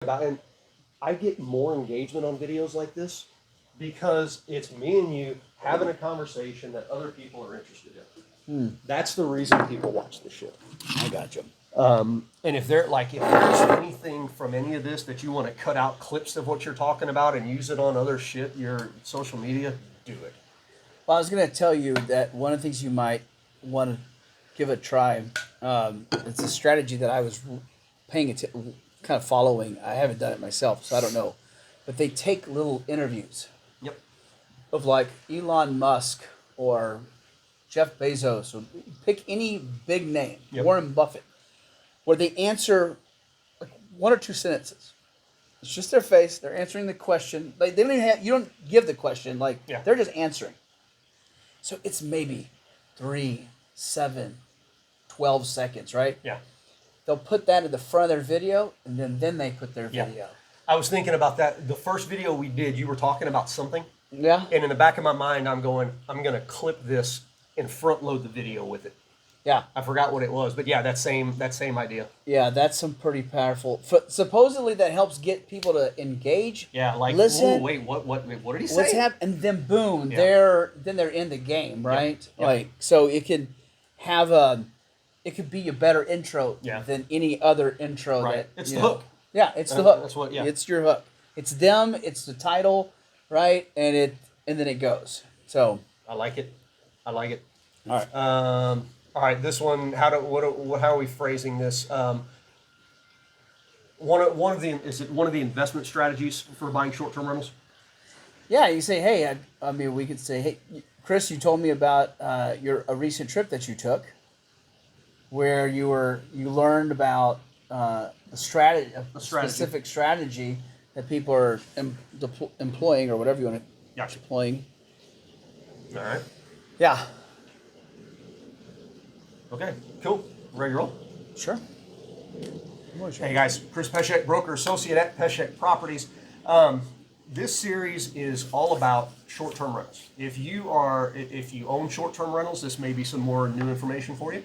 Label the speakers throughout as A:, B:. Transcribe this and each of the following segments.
A: about, and I get more engagement on videos like this because it's me and you having a conversation that other people are interested in. That's the reason people watch this shit.
B: I got you.
A: And if there's anything from any of this that you want to cut out clips of what you're talking about and use it on other shit, your social media, do it.
B: Well, I was going to tell you that one of the things you might want to give a try. It's a strategy that I was kind of following. I haven't done it myself, so I don't know. But they take little interviews.
A: Yep.
B: Of like Elon Musk or Jeff Bezos, or pick any big name,
A: Yep.
B: Warren Buffett, where they answer like one or two sentences. It's just their face. They're answering the question. Like they don't even have, you don't give the question. Like they're just answering. So it's maybe 3, 7, 12 seconds, right?
A: Yeah.
B: They'll put that in the front of their video, and then they put their video.
A: I was thinking about that. The first video we did, you were talking about something.
B: Yeah.
A: And in the back of my mind, I'm going to clip this and front load the video with it.
B: Yeah.
A: I forgot what it was, but yeah, that same idea.
B: Yeah, that's some pretty powerful. Supposedly that helps get people to engage.
A: Yeah, like
B: listen.
A: Wait, what did he say?
B: What's happening? And then boom,
A: Yeah.
B: they're in the game, right?
A: Yeah.
B: Like so, it can have it could be a better intro than any other intro.
A: Right.
B: That
A: It's the hook.
B: Yeah, it's the hook.
A: That's what. Yeah.
B: It's your hook. It's them. It's the title, right? And then it goes. So
A: I like it. All right. All right. This one. How are we phrasing this? One of the investment strategies for buying short-term rentals?
B: yeah, you say, hey, I mean, we could say, hey, Chris, you told me about a recent trip that you took, where you learned about a specific strategy that people are employing, or whatever you want to employing.
A: All right.
B: Yeah.
A: Okay. Cool. Ready to roll?
B: Sure.
A: Hey guys, Chris Peshek, broker associate at Peshek Properties. This series is all about short-term rentals. If you own short-term rentals, this may be some more new information for you.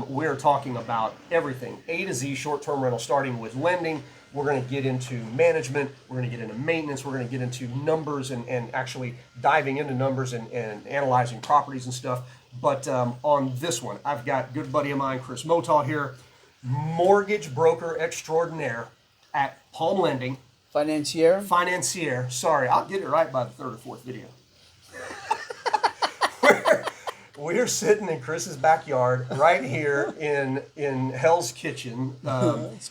A: We're talking about everything A to Z short-term rental, starting with lending. We're going to get into management. We're going to get into maintenance. We're going to get into numbers and actually diving into numbers and analyzing properties and stuff. But on this one, I've got a good buddy of mine, Chris Motaw here, mortgage broker extraordinaire at Palm Lending.
B: Financier.
A: Sorry, I'll get it right by the third or fourth video. We're sitting in Chris's backyard right here in Hell's Kitchen,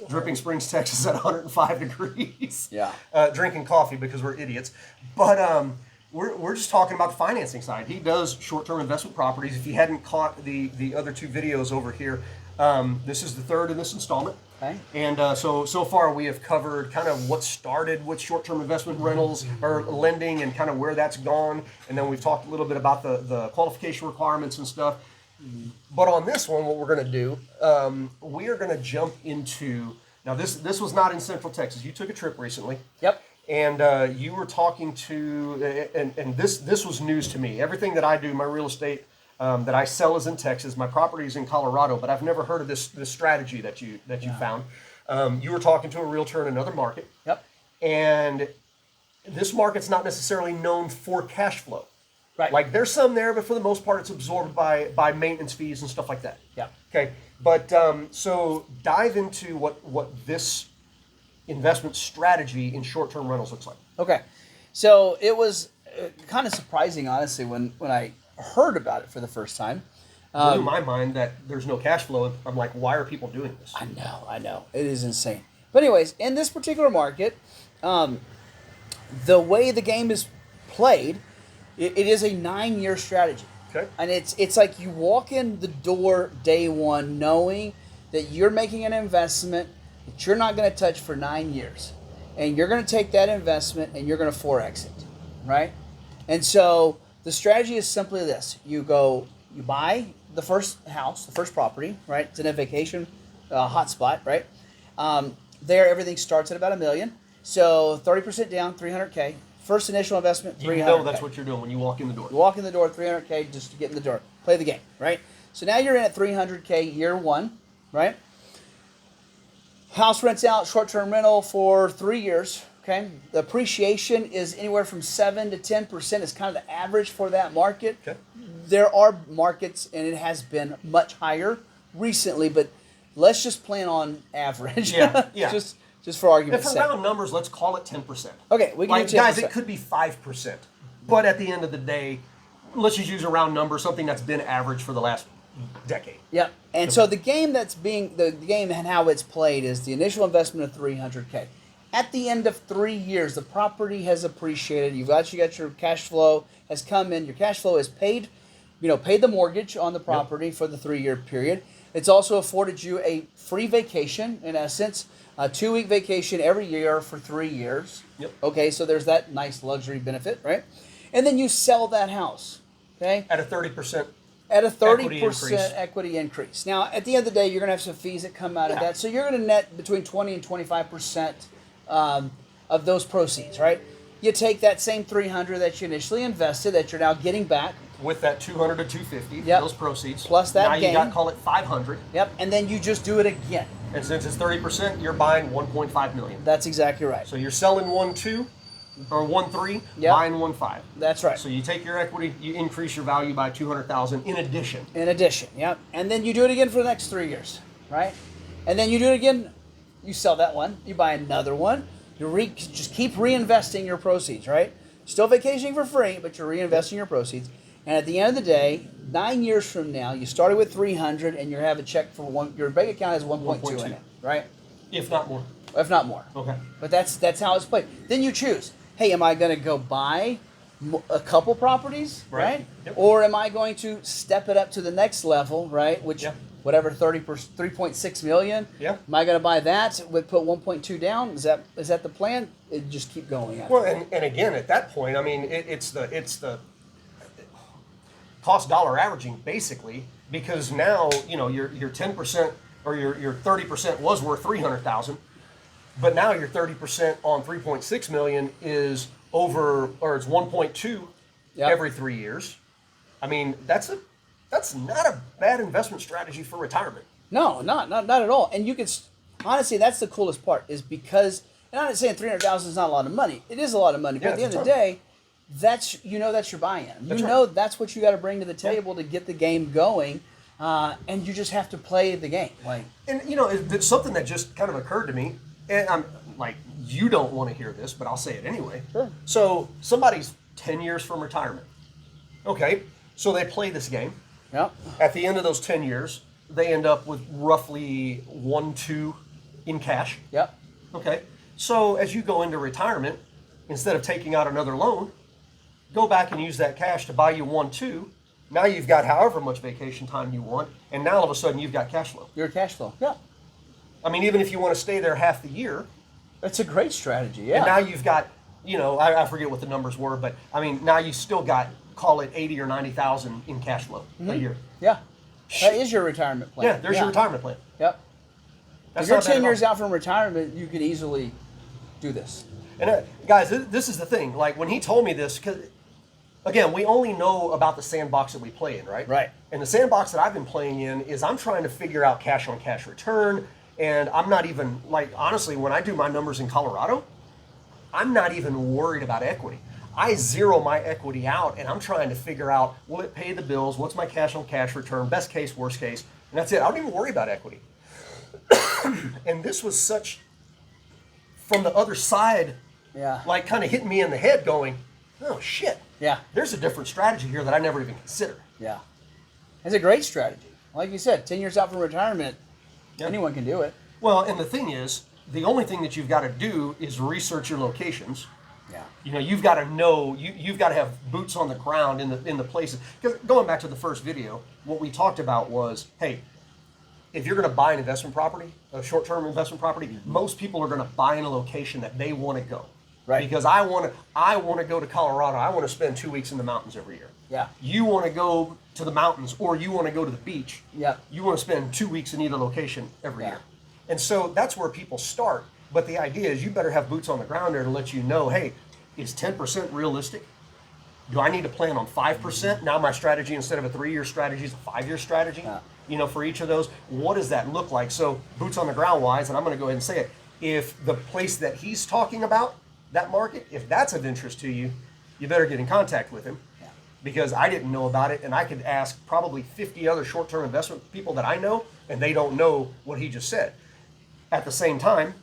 A: Dripping Springs, Texas, at 105 degrees.
B: Yeah.
A: Drinking coffee because we're idiots. But we're just talking about the financing side. He does short-term investment properties. If you hadn't caught the other two videos over here, this is the third in this installment.
B: Okay.
A: And so far we have covered kind of what started with short-term investment rentals or lending and kind of where that's gone. And then we've talked a little bit about the qualification requirements and stuff. But on this one, what we're going to do, we are going to jump into, now this was not in Central Texas. You took a trip recently.
B: Yep.
A: And you were talking to, and this was news to me. Everything that I do, my real estate that I sell is in Texas. My property is in Colorado, but I've never heard of this strategy that you found. You were talking to a realtor in another market.
B: Yep.
A: And this market's not necessarily known for cash flow.
B: Right.
A: Like there's some there, but for the most part, it's absorbed by maintenance fees and stuff like that.
B: Yeah.
A: Okay. But so dive into what this investment strategy in short-term rentals looks like.
B: Okay. So it was kind of surprising, honestly, when I heard about it for the first time.
A: Blew my mind that there's no cash flow. I'm like, why are people doing this?
B: I know. It is insane. But anyways, in this particular market, the way the game is played, it is a 9-year strategy.
A: Okay.
B: And it's like you walk in the door day one knowing that you're making an investment that you're not going to touch for 9 years. And you're going to take that investment and you're going to Forex it, right? And so the strategy is simply this. You buy the first house, the first property, right? It's in a vacation hotspot, right? There, everything starts at about $1 million. So 30% down, $300K. First initial investment, $300K.
A: You know that's what you're doing when you walk in the door.
B: You walk in the door, $300K just to get in the door. Play the game, right? So now you're in at $300K year one, right? House rents out, short-term rental for 3 years. Okay, the appreciation is anywhere from 7 to 10% is kind of the average for that market.
A: Okay.
B: There are markets, and it has been much higher recently, but let's just plan on average.
A: Yeah.
B: just for argument's
A: And for
B: sake.
A: round numbers, let's call it 10%.
B: Okay, we can
A: like,
B: do 10%.
A: guys, it could be 5%. But at the end of the day, let's just use a round number, something that's been average for the last decade.
B: Yep. And so the game the game and how it's played is the initial investment of $300K. At the end of 3 years, the property has appreciated. You got your cash flow has come in. Your cash flow has paid the mortgage on the property for the 3 year period. It's also afforded you a free vacation, in essence, a 2-week vacation every year for 3 years.
A: Yep.
B: Okay, so there's that nice luxury benefit, right? And then you sell that house, okay?
A: At a 30%.
B: At a 30%
A: increase.
B: equity increase. Now, at the end of the day, you're going to have some fees that come out of
A: Yeah.
B: that. So you're going to net between 20 and 25% of those proceeds, right? You take that same 300 that you initially invested that you're now getting back.
A: With that 200 to 250,
B: Yep.
A: those proceeds.
B: Plus that
A: now
B: gain.
A: you got, call it 500.
B: Yep, and then you just do it again.
A: And since it's 30%, you're buying 1.5 million.
B: That's exactly right.
A: So you're selling 1.2 or 1.3,
B: Yep.
A: buying 1.5.
B: That's right.
A: So you take your equity, you increase your value by 200,000 in addition.
B: In addition, yep. And then you do it again for the next 3 years, right? And then you do it again, you sell that one, you buy another one, just keep reinvesting your proceeds, right? Still vacationing for free, but you're reinvesting your proceeds. And at the end of the day, 9 years from now, you started with 300 and you have a check for your bank account has 1.2 in it, right?
A: If not more.
B: If not more.
A: Okay.
B: But that's how it's played. Then you choose. Hey, am I going to go buy a couple properties, right?
A: Yep.
B: Or am I going to step it up to the next level, right? Which
A: Yep.
B: whatever 3.6 million.
A: Yeah.
B: Am I going to buy that? With put 1.2 down? Is that the plan? It just keep going.
A: Well, and again, at that point, I mean, it's the cost dollar averaging basically, because now your 10% or your 30% was worth 300,000, but now your 30% on 3.6 million is over, or it's 1.2
B: Yep.
A: every 3 years. I mean, that's not a bad investment strategy for retirement.
B: No, not at all. And you can honestly, that's the coolest part is because, and I'm not saying 300,000 is not a lot of money. It is a lot of money, but
A: Yeah,
B: at the end
A: it's a
B: of the
A: ton.
B: day, that's your buy-in.
A: That's right.
B: Know that's what you got to bring to the table to get the game going, and you just have to play the game. Like,
A: And it's something that just kind of occurred to me, and I'm like, you don't want to hear this, but I'll say it anyway.
B: Sure.
A: So somebody's 10 years from retirement. Okay, so they play this game.
B: yeah,
A: At the end of those 10 years, they end up with roughly 1.2 in cash.
B: yep,
A: Okay, so as you go into retirement, instead of taking out another loan, go back and use that cash to buy you 1.2. Now you've got however much vacation time you want, and now all of a sudden you've got cash flow.
B: your cash flow. Yeah,
A: I mean, even if you want to stay there half the year,
B: that's a great strategy. Yeah,
A: and now you've got, I forget what the numbers were, but I mean, now you still got, call it 80 or 90,000 in cash flow a year.
B: yeah, that is your retirement plan.
A: Yeah, there's your retirement plan.
B: Yep.
A: That's
B: If you're
A: not bad
B: 10
A: at
B: years
A: all.
B: out from retirement, you could easily do this.
A: And guys, this is the thing. Like when he told me this, because again, we only know about the sandbox that we play in, right?
B: Right.
A: And the sandbox that I've been playing in is I'm trying to figure out cash on cash return. And I'm not even, like, honestly, when I do my numbers in Colorado, I'm not even worried about equity. I zero my equity out and I'm trying to figure out, will it pay the bills? What's my cash on cash return? Best case, worst case. And that's it. I don't even worry about equity. And this was such, from the other side,
B: Yeah.
A: like kind of hitting me in the head going, oh shit.
B: Yeah.
A: There's a different strategy here that I never even considered.
B: Yeah. It's a great strategy. Like you said, 10 years out from retirement, anyone can do it.
A: Well, and the thing is, the only thing that you've got to do is research your locations.
B: Yeah.
A: You've got to know, you've got to have boots on the ground in the places. Because going back to the first video, what we talked about was, hey, if you're going to buy an investment property, a short-term investment property, most people are going to buy in a location that they want to go.
B: Right.
A: Because I want to go to Colorado. I want to spend 2 weeks in the mountains every year.
B: Yeah.
A: You want to go to the mountains or you want to go to the beach.
B: Yeah.
A: You want to spend 2 weeks in either location every
B: Yeah.
A: year. And so that's where people start. But the idea is you better have boots on the ground there to let you know, hey, is 10% realistic? Do I need to plan on 5%? Now my strategy, instead of a 3-year strategy, is a 5-year strategy.
B: Yeah.
A: for each of those. What does that look like? So boots on the ground wise, and I'm going to go ahead and say it. If the place that he's talking about, that market, if that's of interest to you, you better get in contact with him.
B: Yeah.
A: Because I didn't know about it, and I could ask probably 50 other short-term investment people that I know, and they don't know what he just said. At the same time,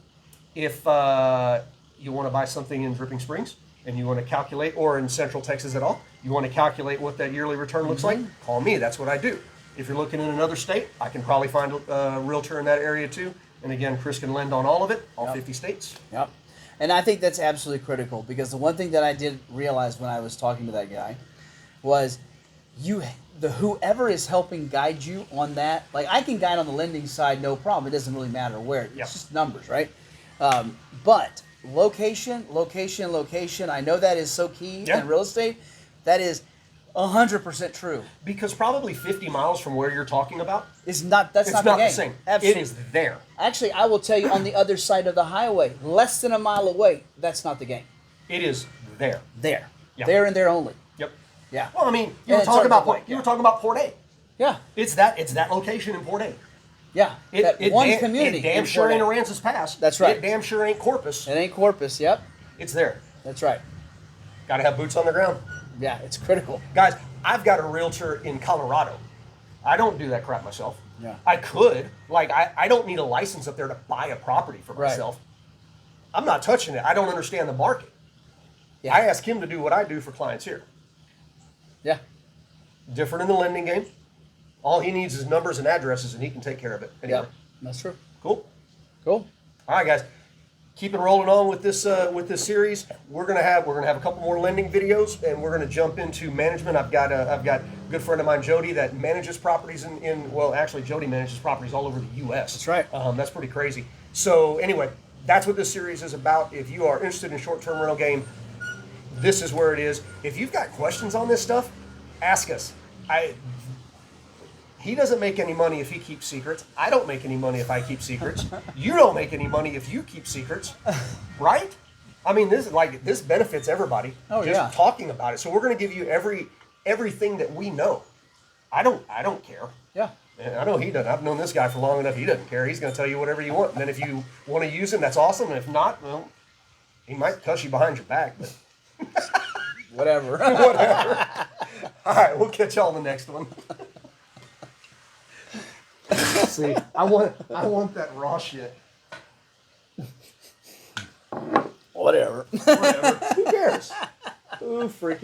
A: if you want to buy something in Dripping Springs and you want to calculate, or in Central Texas at all, you want to calculate what that yearly return looks like, call me. That's what I do. If you're looking in another state, I can probably find a realtor in that area too. And again, Chris can lend on all of it, all 50 states.
B: Yep. And I think that's absolutely critical, because the one thing that I did realize when I was talking to that guy was whoever is helping guide you on that, like I can guide on the lending side, no problem. It doesn't really matter where. It's just numbers, right? But location. I know that is so key in real estate. That is 100% true.
A: Because probably 50 miles from where you're talking about,
B: That's not
A: the same.
B: Absolutely.
A: It is there.
B: Actually, I will tell you, on the other side of the highway, less than a mile away, that's not the game.
A: It is there.
B: There.
A: Yeah.
B: There and there only.
A: Yep.
B: Yeah.
A: Well, I mean, you were talking about Port A.
B: Yeah.
A: It's that location in Port A.
B: Yeah. Community.
A: It damn sure ain't Aransas Pass.
B: That's right.
A: It damn sure ain't Corpus.
B: It ain't Corpus. Yep.
A: It's there.
B: That's right.
A: Got to have boots on the ground.
B: Yeah, it's critical.
A: Guys, I've got a realtor in Colorado. I don't do that crap myself.
B: Yeah.
A: I could. Like, I don't need a license up there to buy a property for myself. I'm not touching it. I don't understand the market.
B: Yeah.
A: I ask him to do what I do for clients here.
B: Yeah.
A: Different in the lending game. All he needs is numbers and addresses, and he can take care of it. Anyway.
B: Yeah, that's true.
A: Cool.
B: Cool.
A: All right, guys. Keep it rolling on with this series. We're gonna have a couple more lending videos, and we're gonna jump into management. I've got a good friend of mine, Jody, that manages properties actually Jody manages properties all over the U.S.
B: That's right.
A: That's pretty crazy. So anyway, that's what this series is about. If you are interested in short-term rental game, this is where it is. If you've got questions on this stuff, ask us. He doesn't make any money if he keeps secrets. I don't make any money if I keep secrets. You don't make any money if you keep secrets, right? I mean, this benefits everybody. Just talking about it. So we're going to give you everything that we know. I don't care.
B: Yeah.
A: And I know he doesn't. I've known this guy for long enough. He doesn't care. He's going to tell you whatever you want. And then if you want to use him, that's awesome. And if not, well, he might cuss you behind your back. But
B: Whatever.
A: Whatever. All right, we'll catch y'all in the next one. See, I want that raw shit.
B: Whatever.
A: Whatever. Who cares? Who freaking